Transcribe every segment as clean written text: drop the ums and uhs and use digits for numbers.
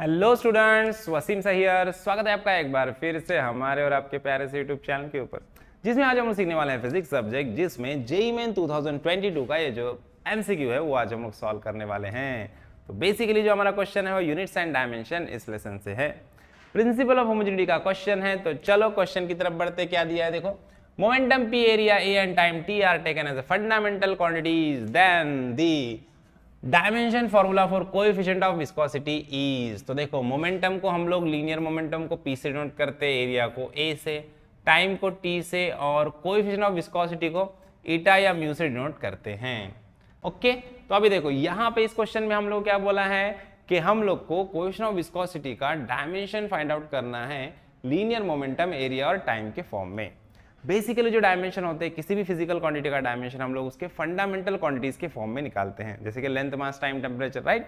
Hello students, Wasim सहियर स्वागत है आपका एक बार फिर से हमारे और आपके प्यारे से यूट्यूब चैनल के ऊपर, जिसमें आज हम लोग सीखने वाले हैं फिजिक्स सब्जेक्ट, जिसमें जेईई मेन 2022 का ये जो एमसीक्यू है वो आज हम लोग सॉल्व करने वाले हैं। तो बेसिकली जो हमारा क्वेश्चन है वो यूनिट्स एंड डायमेंशन इस लेसन से है। प्रिंसिपल ऑफ होमोजेनिटी का क्वेश्चन है। तो चलो क्वेश्चन की तरफ बढ़ते। क्या दिया है देखो, momentum P, area A and time T are taken as fundamental quantities, then the dimension formula for coefficient of viscosity is. तो देखो मोमेंटम को हम लोग लीनियर मोमेंटम को पी से डिनोट करते हैं, एरिया को ए से, टाइम को टी से, और कोएफिशिएंट ऑफ विस्कोसिटी को ईटा या म्यू से डिनोट करते हैं। ओके, तो अभी देखो यहाँ पे इस क्वेश्चन में हम लोग क्या बोला है कि हम लोग को कोएफिशिएंट ऑफ विस्कोसिटी का डायमेंशन फाइंड आउट करना है लीनियर मोमेंटम, एरिया और टाइम के फॉर्म में। बेसिकली जो डायमेंशन होते हैं किसी भी फिजिकल क्वांटिटी का डायमेंशन हम लोग उसके फंडामेंटल क्वांटिटीज के फॉर्म में निकालते हैं, जैसे कि लेंथ, मास, टाइम, टेम्परेचर, राइट।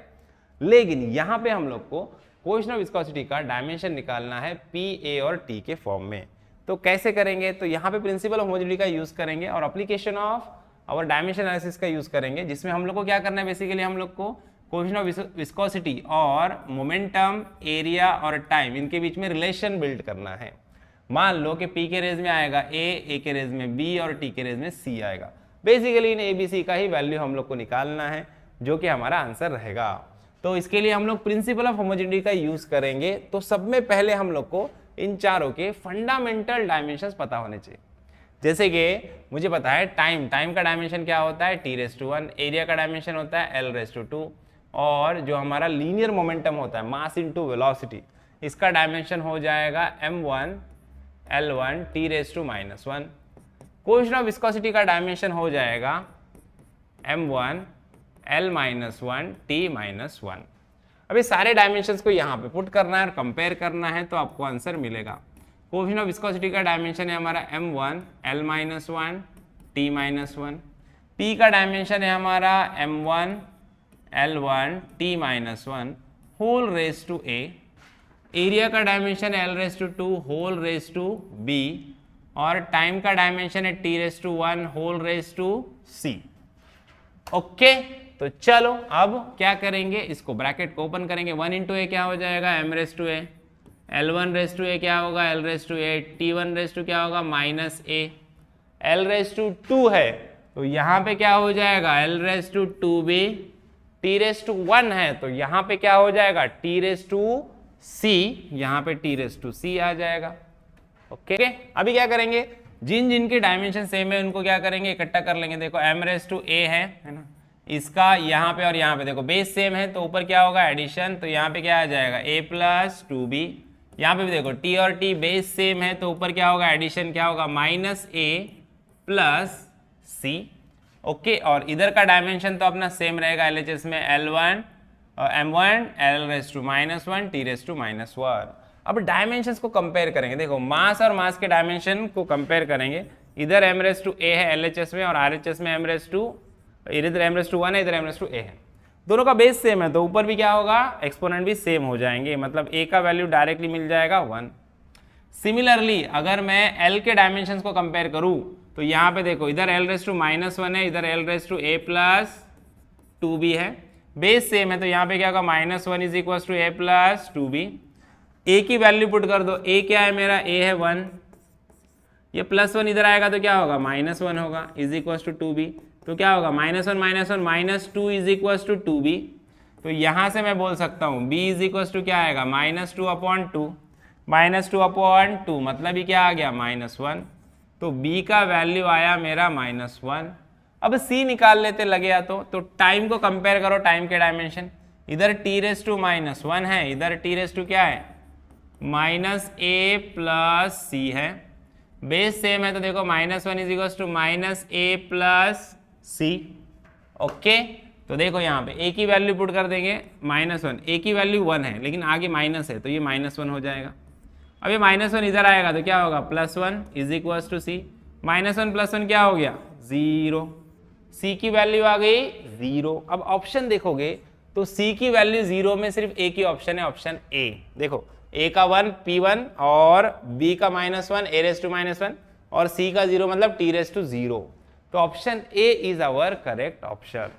लेकिन यहाँ पे हम लोग को कोएफिशिएंट ऑफ विस्कोसिटी का डायमेंशन निकालना है पी, ए और टी के फॉर्म में। तो कैसे करेंगे? तो यहाँ पे प्रिंसिपल ऑफ होमोजेनिटी का यूज करेंगे और एप्लीकेशन ऑफ और डायमेंशन एनालिसिस का यूज करेंगे, जिसमें हम लोग को क्या करना है, बेसिकली हम लोग को कोएफिशिएंट ऑफ विस्कोसिटी और मोमेंटम, एरिया और टाइम, इनके बीच में रिलेशन बिल्ड करना है। मान लो कि P के रेज में आएगा ए के रेज में B और T के रेज में C आएगा। बेसिकली इन ABC का ही वैल्यू हम लोग को निकालना है, जो कि हमारा आंसर रहेगा। तो इसके लिए हम लोग प्रिंसिपल ऑफ होमोजेनिटी का यूज करेंगे। तो सब में पहले हम लोग को इन चारों के फंडामेंटल डायमेंशंस पता होने चाहिए। जैसे कि मुझे पता है टाइम का डायमेंशन क्या होता है, T⁻1, एरिया का डायमेंशन होता है L⁻2, और जो हमारा लीनियर मोमेंटम होता है मास इंटू वेलोसिटी, इसका डायमेंशन हो जाएगा m1 L1 T⁻⁻1। Coefficient of viscosity का डायमेंशन हो जाएगा m1 L-1 T-1। अभी सारे डायमेंशंस को यहाँ पे पुट करना है और कंपेयर करना है, तो आपको आंसर मिलेगा। कोएफिशिएंट ऑफ विस्कोसिटी का डायमेंशन है हमारा m1 L-1 T-1। P का डायमेंशन है हमारा m1 L1 T-1 whole raise to a। Area का डायमेंशन है L⁻2 whole raise to B, और टाइम का डायमेंशन है T⁻1 whole raise to C। Okay, तो चलो अब क्या करेंगे, इसको ब्रैकेट को ओपन करेंगे। 1 इंटू ए क्या हो जाएगा m⁻a, L1⁻a क्या होगा L⁻a, T1⁻2 क्या होगा -a, L⁻2 है तो यहाँ पे क्या हो जाएगा L⁻2b, T⁻1 है तो यहाँ पे क्या हो जाएगा T⁻C, यहाँ पे T⁻C आ जाएगा। ओके, अभी क्या करेंगे, जिन जिन के डायमेंशन सेम है उनको क्या करेंगे, इकट्ठा कर लेंगे। देखो m⁻a है ना, इसका यहाँ पे और यहाँ पे देखो बेस सेम है, तो ऊपर क्या होगा एडिशन, तो यहाँ पे क्या आ जाएगा a+2b। यहाँ पे भी देखो t और t बेस सेम है, तो ऊपर क्या होगा एडिशन, क्या होगा -a+c। ओके, और इधर का डायमेंशन तो अपना सेम रहेगा LHS में L1 और m1 L⁻⁻1 T⁻⁻1। अब डायमेंशंस को कंपेयर करेंगे। देखो मास और मास के डायमेंशन को कंपेयर करेंगे। इधर m⁻a है LHS में और RHS में इधर m⁻1 है, इधर m⁻a है। दोनों का बेस सेम है, तो ऊपर भी क्या होगा, एक्सपोनेंट भी सेम हो जाएंगे, मतलब a का वैल्यू डायरेक्टली मिल जाएगा 1। सिमिलरली अगर मैं L के डायमेंशंस को कंपेयर करूँ, तो यहाँ पे देखो इधर L⁻1 है, इधर L⁻a+2b है, बेस सेम है, तो यहाँ पे क्या होगा -1 = a+2b। a की वैल्यू पुट कर दो, a क्या है मेरा, a है 1, ये +1 इधर आएगा तो क्या होगा -1 होगा, =2b। तो क्या होगा -1 -2 2b। तो यहाँ से मैं बोल सकता हूँ b क्या आएगा -2/2 मतलब ये क्या आ गया -1। तो b का वैल्यू आया मेरा -1। अब c निकाल लेते लगे या तो टाइम को कंपेयर करो, टाइम के डायमेंशन, इधर T⁻1 है, इधर T⁻2 क्या है -a+c है, बेस सेम है, तो देखो -1 = -a+c। ओके, तो देखो यहाँ पे a की वैल्यू पुट कर देंगे -1, a की वैल्यू 1 है लेकिन आगे माइनस है, तो ये -1 हो जाएगा। अब ये -1 इधर आएगा तो क्या होगा +1 = c, -1 + 1 क्या हो गया 0, c की वैल्यू आ गई 0। अब ऑप्शन देखोगे तो c की वैल्यू 0 में सिर्फ a की ऑप्शन है, ऑप्शन a। देखो a का 1 P1 और b का -1 a⁻1 और c का 0 मतलब T⁻0। तो option a is our correct option.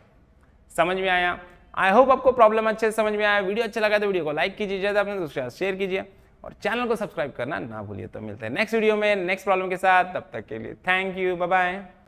समझ में आया? आई होप आपको प्रॉब्लम अच्छे से समझ में आया। वीडियो अच्छा लगा तो वीडियो को लाइक कीजिए, ज़्यादा अपने दोस्तों के साथ शेयर कीजिए और चैनल को सब्सक्राइब करना ना भूलिए। तो मिलते हैं नेक्स्ट वीडियो में नेक्स्ट प्रॉब्लम के साथ, तब तक के लिए थैंक यू, बाय बाय।